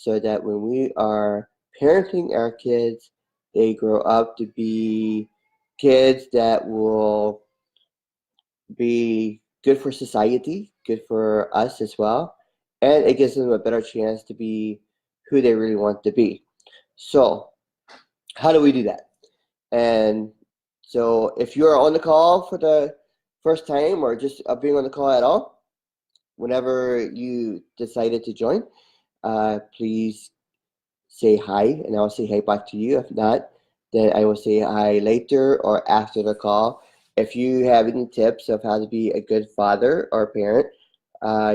so that when we are parenting our kids, they grow up to be kids that will be good for society, good for us as well, and it gives them a better chance to be who they really want to be. So, how do we do that? And so, if you're on the call for the first time or just being on the call at all, whenever you decided to join, please say hi, and I'll say hi back to you. If not, then I will say hi later or after the call. If you have any tips of how to be a good father or parent,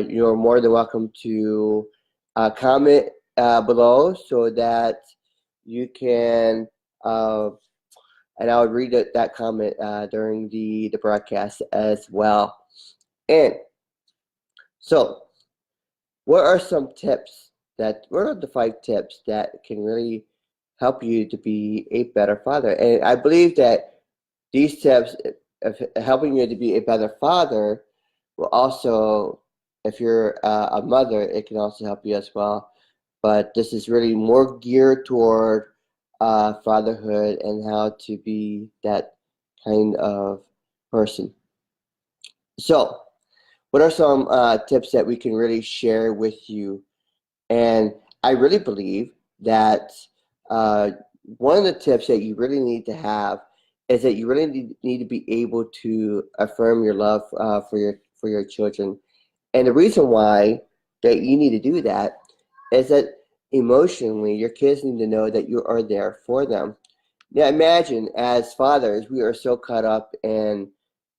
you're more than welcome to comment below so that you can, uh, and I would read that comment during the broadcast as well. And so, what are the 5 tips that can really help you to be a better father? And I believe that these tips of helping you to be a better father will also, if you're a mother, it can also help you as well. But this is really more geared toward fatherhood and how to be that kind of person. So, what are some tips that we can really share with you? And I really believe that uh, one of the tips that you really need to have is that you really need to be able to affirm your love for your children. And the reason why that you need to do that is that emotionally, your kids need to know that you are there for them. Now, imagine as fathers, we are so caught up in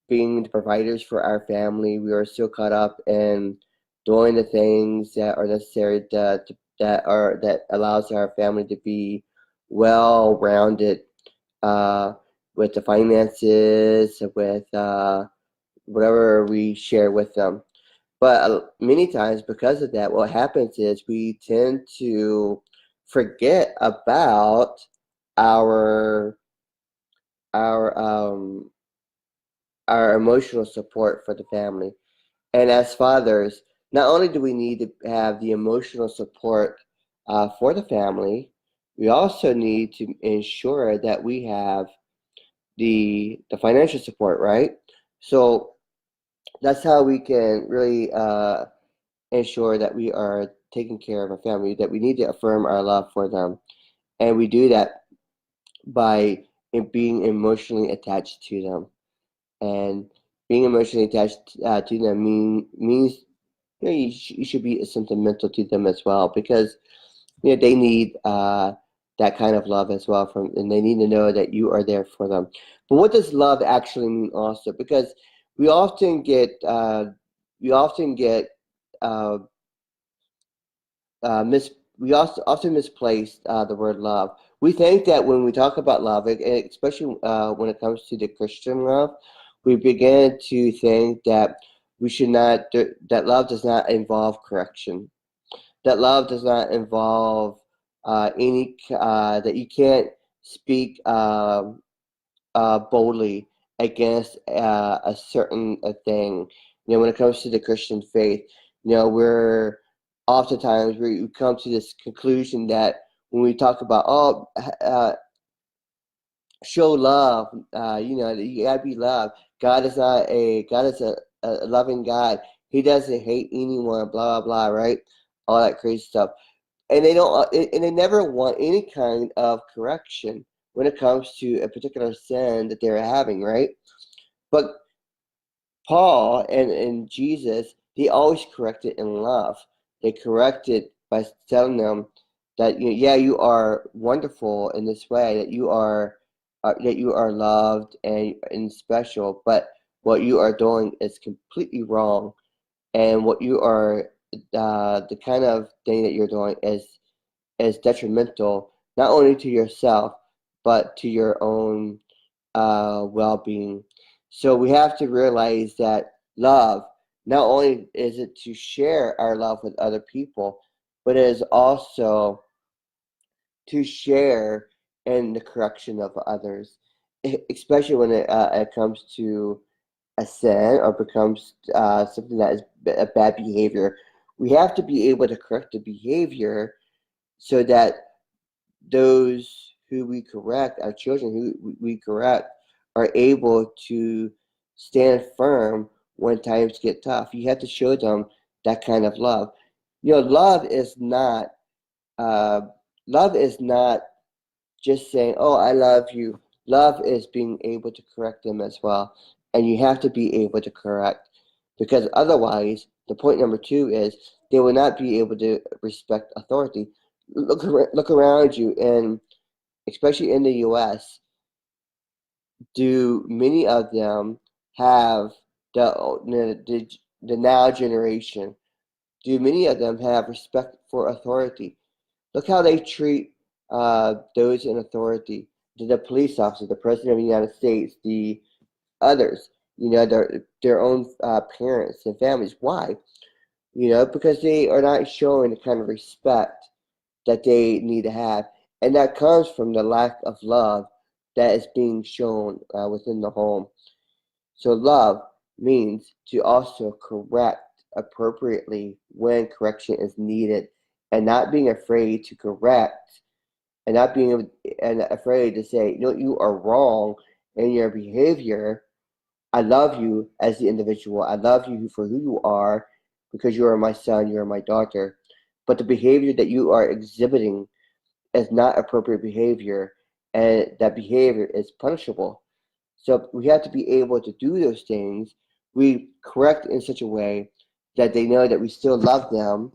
being the providers for our family. We are so caught up in doing the things that are necessary that allows our family to be well rounded uh, with the finances, with whatever we share with them. But many times, because of that, what happens is we tend to forget about our our um, our emotional support for the family. And as fathers, not only do we need to have the emotional support for the family, we also need to ensure that we have the financial support, right? So that's how we can really ensure that we are taking care of our family, that we need to affirm our love for them. And we do that by being emotionally attached to them. And being emotionally attached to them means you should be sentimental to them as well because they need that kind of love as well from, and they need to know that you are there for them. But what does love actually mean also? Because we often get we often get uh, mis we also often misplace the word love. We think that when we talk about love, especially when it comes to the Christian love, we begin to think that we should not that love does not involve correction, that love does not involve that you can't speak boldly against a certain thing. When it comes to the Christian faith, we're oftentimes we come to this conclusion that when we talk about show love, you gotta be loved. God is a loving God. He doesn't hate anyone. Blah blah blah. Right? All that crazy stuff, and they don't, and they never want any kind of correction when it comes to a particular sin that they're having. Right? But Paul and Jesus, they always corrected in love. They corrected by telling them that yeah, you are wonderful in this way, that you are loved and special, but what you are doing is completely wrong, and what you are the kind of thing that you're doing is detrimental not only to yourself but to your own well-being. So we have to realize that love, not only is it to share our love with other people, but it is also to share in the correction of others, especially when it comes to a sin or becomes something that is a bad behavior. We have to be able to correct the behavior so that those who we correct, our children who we correct, are able to stand firm when times get tough. You have to show them that kind of love. Love is not uh, love is not just saying, "Oh, I love you." Love is being able to correct them as well, and you have to be able to correct, because otherwise, the point number two is they will not be able to respect authority. Look around you, and especially in the U.S., do many of them have the now generation? Do many of them have respect for authority? Look how they treat those in authority, the police officer, the president of the United States, the others, their own parents and families. Why? Because they are not showing the kind of respect that they need to have. And that comes from the lack of love that is being shown within the home. So, love means to also correct appropriately when correction is needed, and not being afraid to correct, and not being and afraid to say, you are wrong in your behavior. I love you as the individual. I love you for who you are, because you are my son, you are my daughter. But the behavior that you are exhibiting is not appropriate behavior, and that behavior is punishable. So we have to be able to do those things. We correct in such a way that they know that we still love them,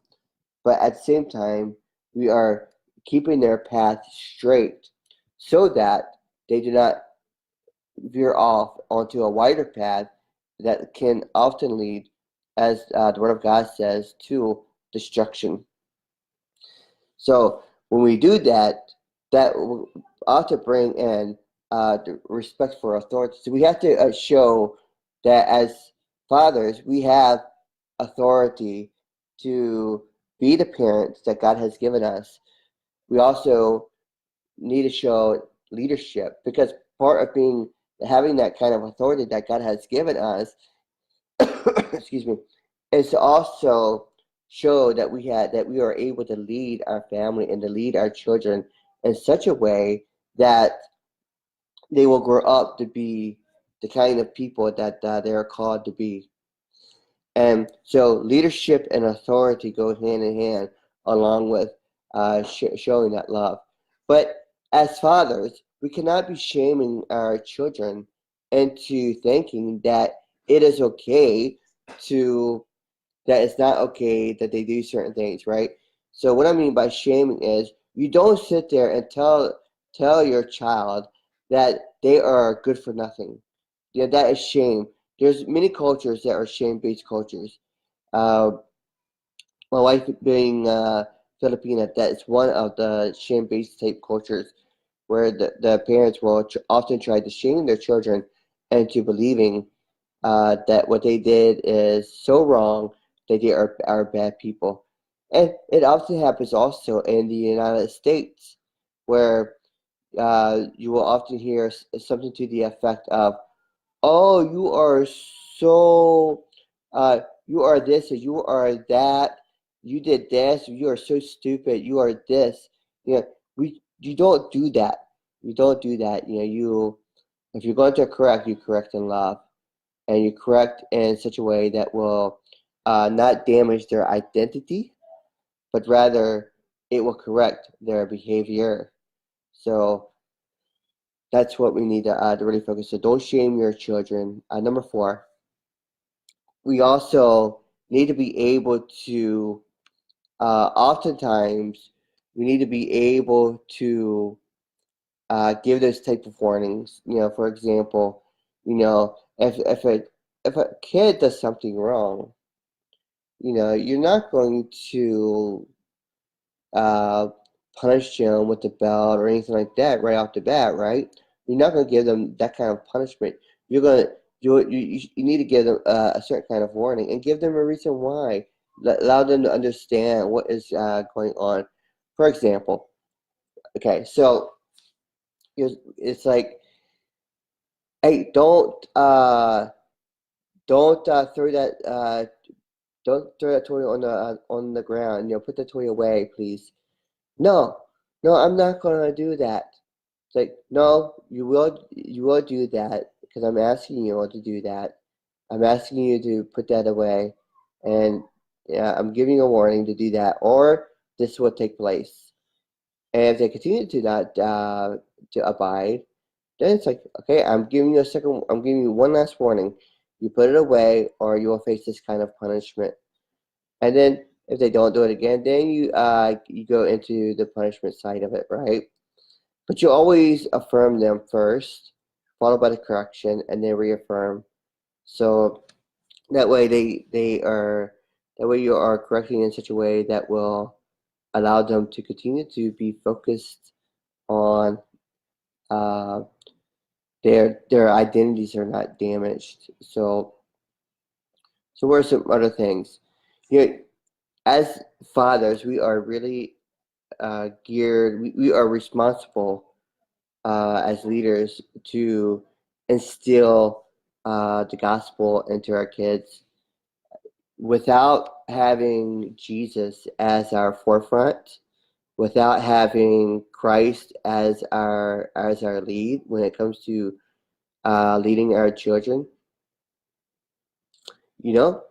but at the same time, we are keeping their path straight so that they do not veer off onto a wider path that can often lead, as the Word of God says, to destruction. So when we do that, that ought to bring in the respect for authority. So we have to show that as fathers, we have authority to be the parents that God has given us. We also need to show leadership, because part of having that kind of authority that God has given us, excuse me, is to also show that we are able to lead our family and to lead our children in such a way that they will grow up to be the kind of people that they are called to be. And so leadership and authority go hand in hand, along with showing that love. But as fathers, we cannot be shaming our children into thinking that it is okay to that it's not okay that they do certain things, right? So what I mean by shaming is, you don't sit there and tell your child that they are good for nothing. That is shame. There's many cultures that are shame-based cultures. Uh, my wife being Filipina, that is one of the shame-based type cultures, where the parents will often try to shame their children into believing that what they did is so wrong, that they are bad people. And it often happens also in the United States, where you will often hear something to the effect of, "Oh, you are so, you are this, or you are that, you did this, you are so stupid, you are this." You don't do that. You don't do that. If you're going to correct, you correct in love, and you correct in such a way that will not damage their identity, but rather it will correct their behavior. So that's what we need to really focus on. Don't shame your children. Number four, we also need to be able to, oftentimes, we need to be able to give those type of warnings. For example, if a kid does something wrong, you're not going to uh, punish them with the belt or anything like that right off the bat, right? You're not going to give them that kind of punishment. You're going to you need to give them a certain kind of warning, and give them a reason why. Allow them to understand what is going on. For example, okay, so it's like, hey, don't throw that don't throw that toy on the ground. Put the toy away, please. No, no, I'm not gonna do that. It's like, no, you will do that because I'm asking you to do that. I'm asking you to put that away, and yeah, I'm giving you a warning to do that, or this will take place. And if they continue to not to abide, then it's like, okay, I'm giving you one last warning. You put it away, or you will face this kind of punishment. And then if they don't do it again, then you go into the punishment side of it, right? But you always affirm them first, followed by the correction, and then reaffirm. So that way that way you are correcting in such a way that will allow them to continue to be focused on uh, their identities are not damaged. So what are some other things? You know, as fathers, we are really geared. We are responsible as leaders to instill the gospel into our kids without having Jesus as our forefront, without having Christ as our lead when it comes to leading our children. You know,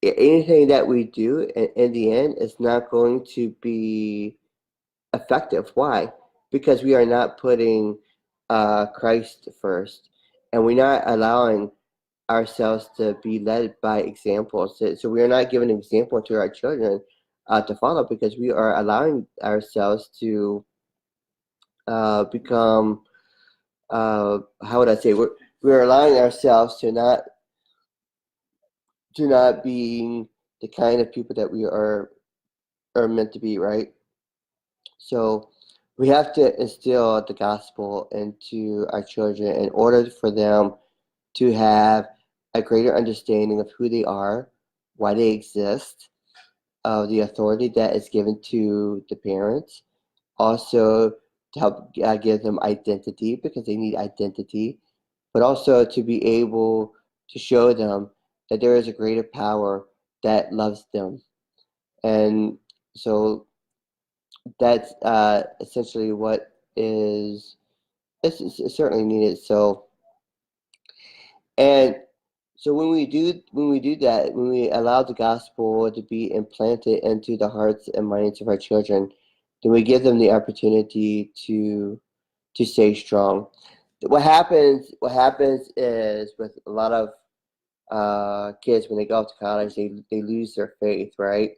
anything that we do in the end is not going to be effective. Why? Because we are not putting Christ first, and we're not allowing ourselves to be led by examples. So we are not giving an example to our children to follow because we are allowing ourselves to become, how would I say, we're allowing ourselves to not being the kind of people that we are meant to be, right? So we have to instill the gospel into our children in order for them to have a greater understanding of who they are, why they exist, of the authority that is given to the parents. Also, to help give them identity because they need identity, but also to be able to show them that there is a greater power that loves them. And so that's essentially what is certainly needed. And so when we do that, when we allow the gospel to be implanted into the hearts and minds of our children, then we give them the opportunity to stay strong. What happens is with a lot of kids when they go off to college, they lose their faith, right?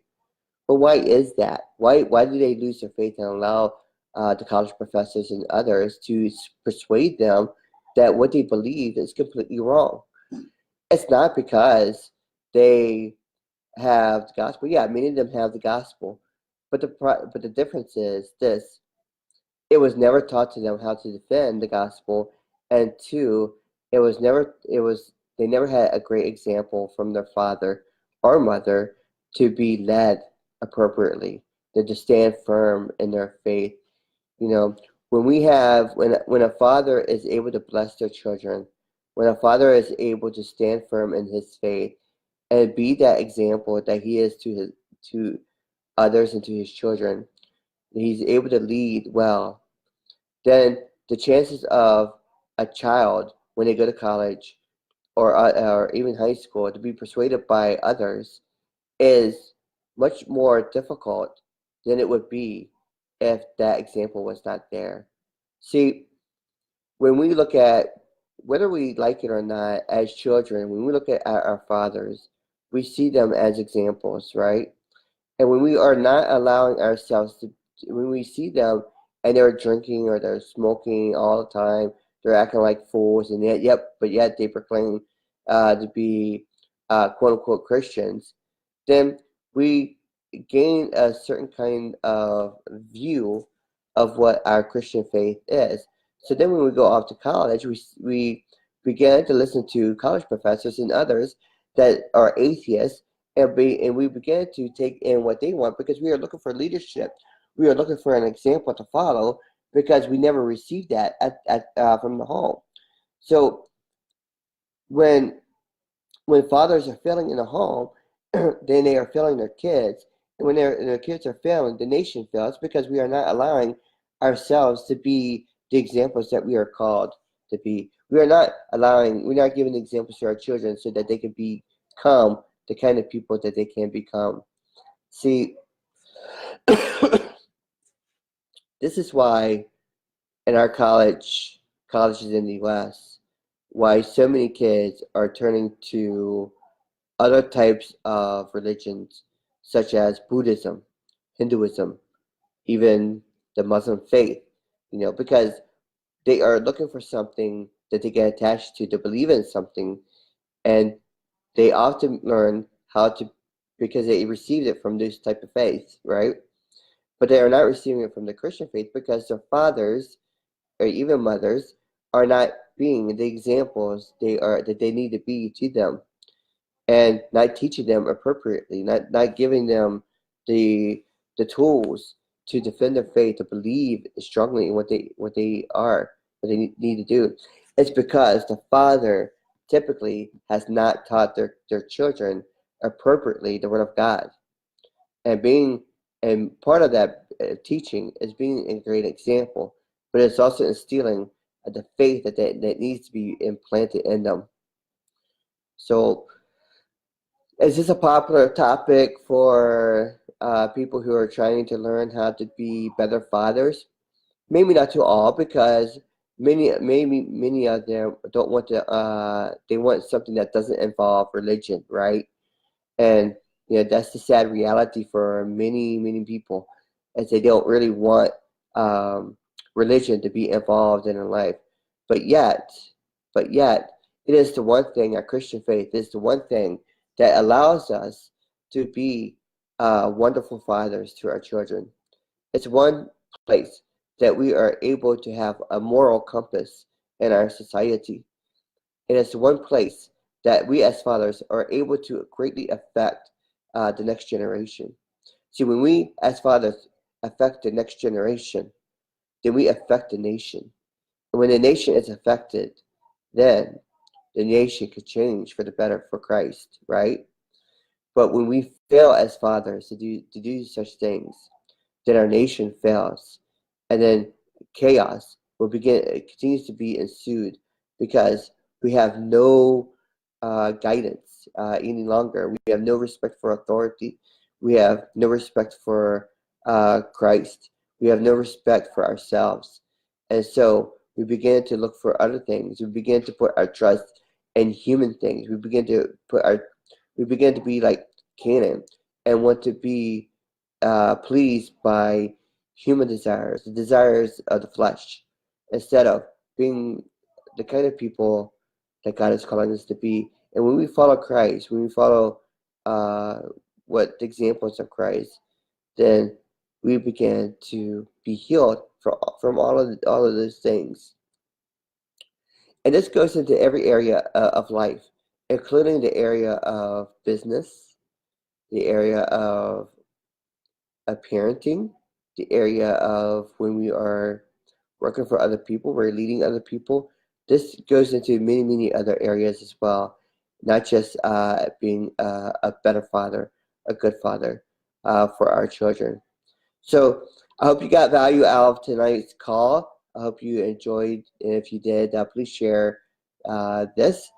But why is that? Why do they lose their faith and allow the college professors and others to persuade them that what they believe is completely wrong? It's not because they have the gospel. Yeah, many of them have the gospel, but the difference is this: it was never taught to them how to defend the gospel, and two, it was they never had a great example from their father or mother to be led appropriately, to stand firm in their faith. You know, when a father is able to bless their children, when a father is able to stand firm in his faith and be that example that he is to others and to his children, he's able to lead well, then the chances of a child when they go to college or even high school to be persuaded by others is much more difficult than it would be if that example was not there. See, when we look at whether we like it or not as children, when we look at our fathers, we see them as examples, right? And when we are not allowing ourselves when we see them and they're drinking or they're smoking all the time, they're acting like fools, and yet they proclaim to be quote unquote Christians, then we gain a certain kind of view of what our Christian faith is. So then when we go off to college, we began to listen to college professors and others that are atheists and we began to take in what they want because we are looking for leadership. We are looking for an example to follow because we never received that from the home. So when when fathers are failing in the home, then they are failing their kids, when their kids are failing, the nation fails because we are not allowing ourselves to be the examples that we are called to be. We're not giving examples to our children so that they can become the kind of people that they can become. See, this is why in our colleges in the US, why so many kids are turning to other types of religions, such as Buddhism, Hinduism, even the Muslim faith, because they are looking for something that they get attached to believe in something, and they often learn how to, because they received it from those type of faiths, right? But they are not receiving it from the Christian faith because their fathers or even mothers are not being the examples that they need to be to them, and not teaching them appropriately, not giving them the tools to defend their faith, to believe strongly in what they need to do. It's because the father typically has not taught their children appropriately the word of God. And part of that teaching is being a great example, but it's also instilling the faith that needs to be implanted in them. So, is this a popular topic for people who are trying to learn how to be better fathers? Maybe not to all, because many of them don't want to. They want something that doesn't involve religion, right? And that's the sad reality for many people, as they don't really want um, religion to be involved in their life. But yet, it is the one thing, our Christian faith is the one thing that allows us to be wonderful fathers to our children. It's one place that we are able to have a moral compass in our society. It is one place that we as fathers are able to greatly affect the next generation. See, when we as fathers affect the next generation, then we affect the nation. And when the nation is affected, then the nation could change for the better for Christ, right? But when we fail as fathers to do such things, then our nation fails, and then chaos will begin. It continues to be ensued because we have no guidance any longer. We have no respect for authority. We have no respect for Christ. We have no respect for ourselves, and so we begin to look for other things. We begin to put our trust in human things. We begin to be like Canaan and want to be pleased by human desires, the desires of the flesh, instead of being the kind of people that God is calling us to be. And when we follow Christ, when we follow uh, what the examples of Christ, then we begin to be healed from all of those things. And this goes into every area of life, including the area of business, the area of parenting, the area of when we are working for other people, we're leading other people. This goes into many other areas as well, not just being a better father, a good father for our children. So I hope you got value out of tonight's call. I hope you enjoyed, and if you did, please share this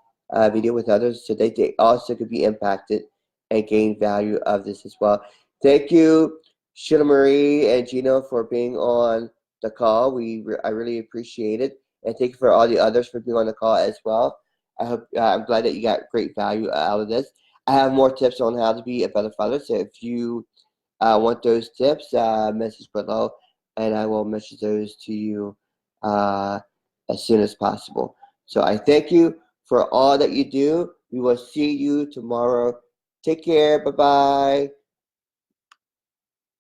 video with others so that they also could be impacted and gain value of this as well. Thank you, Sheila Marie and Gino, for being on the call. I really appreciate it, and thank you for all the others for being on the call as well. I'm glad that you got great value out of this. I have more tips on how to be a better father. So if you want those tips, message below, and I will message those to you as soon as possible. So I thank you for all that you do. We will see you tomorrow. Take care. Bye-bye.